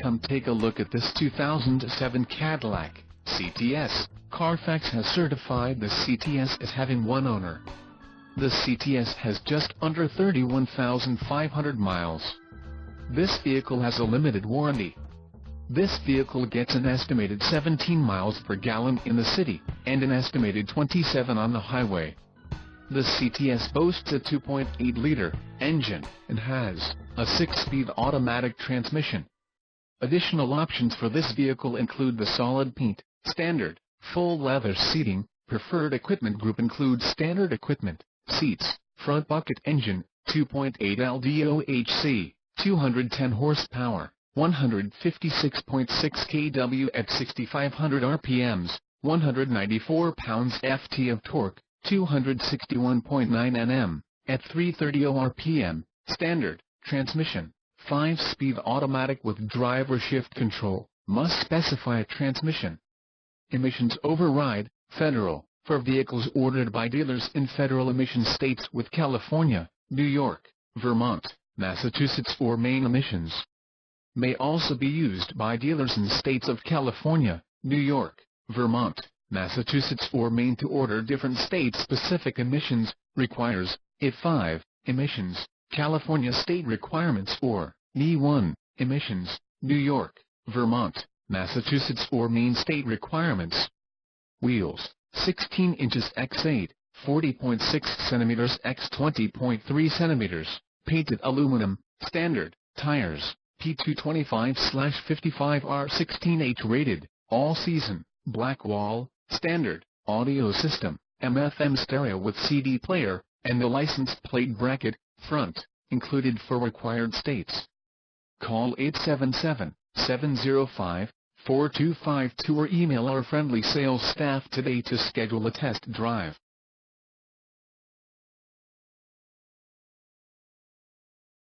Come take a look at this 2007 Cadillac CTS. Carfax has certified the CTS as having one owner. The CTS has just under 31,500 miles. This vehicle has a limited warranty. This vehicle gets an estimated 17 miles per gallon in the city, and an estimated 27 on the highway. The CTS boasts a 2.8-liter engine, and has a 6-speed automatic transmission. Additional options for this vehicle include the solid paint, standard, full leather seating. Preferred equipment group includes standard equipment, seats, front bucket engine, 2.8 LDOHC, 210 horsepower, 156.6 kW at 6,500 RPMs, 194 pounds-ft of torque, 261.9 Nm, at 330 RPM, standard, transmission, 5-speed automatic with driver shift control, must specify a transmission. Emissions override, federal, for vehicles ordered by dealers in federal emission states with California, New York, Vermont, Massachusetts or Maine emissions. May also be used by dealers in states of California, New York, Vermont, Massachusetts or Maine to order different state-specific emissions. Requires E5 emissions, California state requirements for E1 emissions, New York, Vermont, Massachusetts or Maine state requirements. Wheels, 16 inches x 8, 40.6 cm x 20.3 cm, painted aluminum, standard. Tires, P225/55R 16H rated, all season, black wall, standard. Audio system, AM/FM stereo with CD player, and the license plate bracket, front, included for required states. Call 877-705-4252 or email our friendly sales staff today to schedule a test drive.